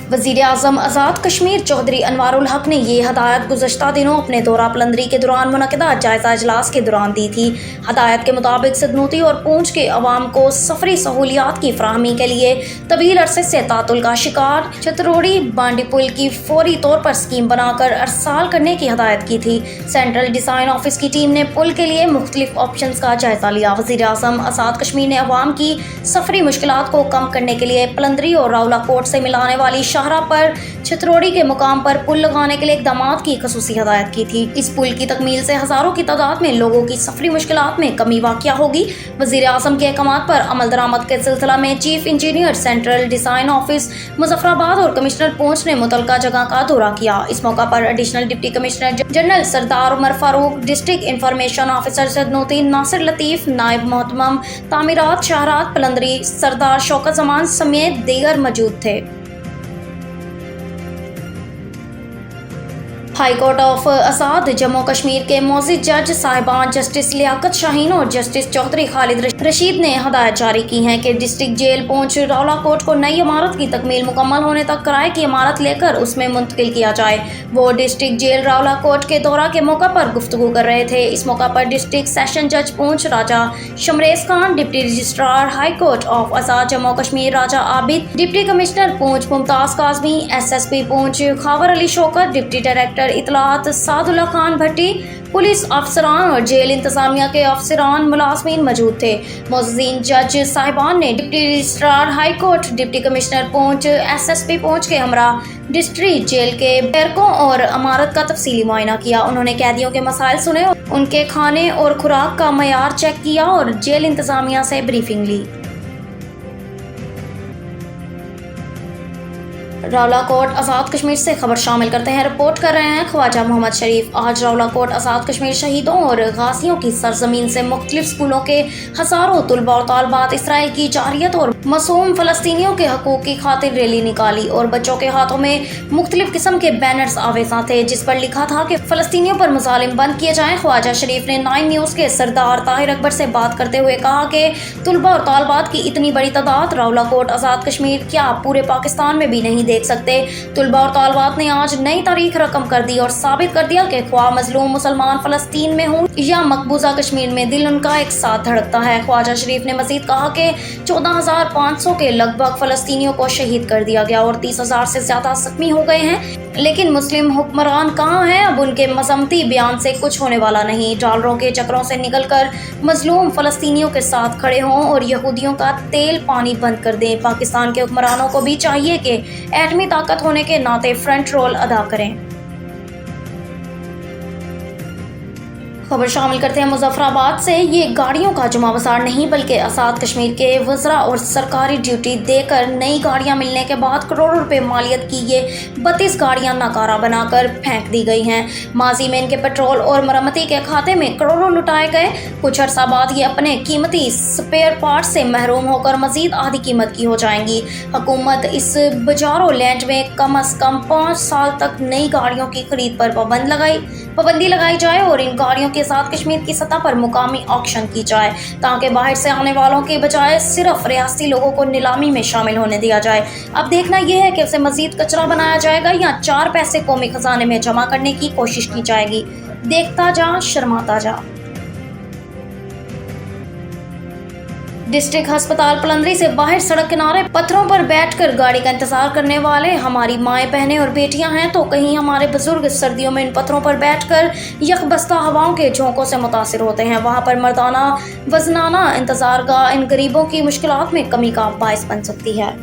वज़ीर आज़म आज़ाद कश्मीर चौधरी अनवारुल हक ने ये हदायत गुज़श्ता दिनों अपने दौरा पलंदरी के दौरान मुनक़दा जायज़ा इजलास के दौरान दी थी। हदायत के मुताबिक सदनूती और पूंछ के अवाम को सफरी सहूलियात की फ़राहमी के लिए तवील अरसे से तातुल का शिकार छतरोड़ी बांडी पुल की फौरी तौर पर स्कीम बनाकर अरसाल करने की हदायत की थी। सेंट्रल डिज़ाइन ऑफिस की टीम ने पुल के लिए मुख्तलिफ ऑप्शन का जायज़ा लिया। वज़ीर आज़म आज़ाद कश्मीर ने अवाम की सफरी मुश्किलात को कम करने के लिए पलंदरी और रावला कोट से मिलाने वाली शाहरा पर छतरोड़ी के मुकाम पर पुल लगाने के लिए इक़दामात की ख़ुसूसी हदायत की थी। इस पुल की तकमील से हज़ारों की तादाद में लोगों की सफरी मुश्किलात में कमी वाक़या होगी। वज़ीर आज़म के अहकामात पर अमल दरामद के सिलसिला में chief engineer central design office Muzaffarabad और कमिश्नर पूंछ ने मुतलका जगह का दौरा किया। इस मौका पर additional deputy commissioner general Sardar Umar Farooq, district information officer सदनूती नासिर लतीफ़, नायब मोहतमम तामीरात शाहरात पलंदरी सरदार शौकत जमान समेत दीगर मौजूद थे। High court of Azad Jammu Kashmir के मोअज़्ज़िज़ जज साहिबान जस्टिस लियाकत शाहीन और जस्टिस चौधरी खालिद रशीद ने हदायत जारी की हैं कि डिस्ट्रिक्ट जेल पूंछ रावला कोट को नई इमारत की तकमील मुकम्मल होने तक किराए की इमारत लेकर उसमें मुंतकिल किया जाए। वो डिस्ट्रिक्ट जेल रावला कोट के दौरा के मौका पर गुफ्तगू कर रहे थे। इस मौका पर डिस्ट्रिक्ट सेशन जज Poonch Raja Shamrez Khan, deputy registrar high court of Azad Jammu Kashmir Raja Abid, deputy commissioner Poonch Mumtaz Kazmi, SSP Poonch Khawar Ali Shaukat, deputy director इतलात सादुल्ला खान भट्टी, पुलिस अफसरान और जेल इंतजामिया के अफसरान मुलाजमीन मौजूद थे। मोअज़्ज़िज़ जज साहिबान ने deputy registrar high court, deputy commissioner पूंछ, SSP पूंछ के हमरा डिस्ट्रिक्ट जेल के बैरकों और इमारत का तफसीली मुआयना किया। उन्होंने कैदियों के मसाइल सुने, उनके खाने और खुराक का मयार चेक किया और जेल इंतजामिया से ब्रीफिंग ली। रावला कोट आज़ाद कश्मीर से खबर शामिल करते हैं। रिपोर्ट कर रहे हैं ख्वाजा मोहम्मद शरीफ। आज रावला कोट आज़ाद कश्मीर शहीदों और गाजियों की सरजमीन से मुख्तलिफ स्कूलों के हज़ारों तुलबा और तालबात इसराइल की जारियत और मासूम फ़लस्तीनियों के हकूक़ की खातिर रैली निकाली और बच्चों के हाथों में मुख्तलिफ किस्म के बैनर्स आवेज़ा थे जिस पर लिखा था कि फ़लस्तीनियों पर मुज़ालिम बंद किए जाएँ। ख्वाजा शरीफ ने 9 न्यूज़ के सरदार ताहिर अकबर से बात करते हुए कहा कि तुलबा और तालबात की इतनी बड़ी तादाद रावला कोट आज़ाद कश्मीर क्या पूरे पाकिस्तान में भी नहीं देख सकते। तुलबा और तालबात ने आज नई तारीख रकम कर दी और साबित कर दिया कि ख्वाह मजलूम मुसलमान फलस्तीन में हों या मकबूजा कश्मीर में, दिल उनका एक साथ धड़कता है। ख्वाजा शरीफ ने मजीद कहा कि 14,500 के लगभग फलस्तीनियों को शहीद कर दिया गया और 30,000 से ज्यादा जख्मी हो गए हैं, लेकिन मुस्लिम हुक्मरान कहाँ हैं? अब उनके मजम्मती बयान से कुछ होने वाला नहीं। डॉलरों के चक्रों से निकलकर मजलूम फलस्तीनियों के साथ खड़े हों और यहूदियों का तेल पानी बंद कर दें। पाकिस्तान के हुक्मरानों को भी चाहिए कि एटमी ताकत होने के नाते फ्रंट रोल अदा करें। खबर शामिल करते हैं मुजफ्फराबाद से। ये गाड़ियों का जुमा बाजार नहीं बल्कि आज़ाद कश्मीर के वज़रा और सरकारी ड्यूटी देकर नई गाड़ियां मिलने के बाद करोड़ों रुपए मालियत की ये 32 गाड़ियां नाकारा बनाकर फेंक दी गई हैं। माजी में इनके पेट्रोल और मरम्मती के खाते में करोड़ों लुटाए गए। कुछ अर्सा बाद ये अपने कीमती स्पेयर पार्ट से महरूम होकर मजीद आधी कीमत की हो जाएंगी। हुकूमत इस बाजारों लैंड में कम अज कम 5 साल तक नई गाड़ियों की खरीद पर पाबंदी लगाई जाए और इन गाड़ियों के साथ कश्मीर की सतह पर मुकामी ऑक्शन की जाए ताकि बाहर से आने वालों के बजाय सिर्फ रियासती लोगों को नीलामी में शामिल होने दिया जाए। अब देखना यह है कि उसे मजीद कचरा बनाया जाएगा या 4 पैसे कौमी खजाने में जमा करने की कोशिश की जाएगी। देखता जा, शर्माता जा। डिस्ट्रिक्ट अस्पताल पलंदरी से बाहर सड़क किनारे पत्थरों पर बैठकर गाड़ी का इंतजार करने वाले हमारी माएँ, बहनें और बेटियां हैं, तो कहीं हमारे बुजुर्ग सर्दियों में इन पत्थरों पर बैठकर यकबस्ता हवाओं के झोंकों से मुतासिर होते हैं। वहां पर मर्दाना वजनाना इंतजार का इन गरीबों की मुश्किलात में कमी का बायस बन सकती है।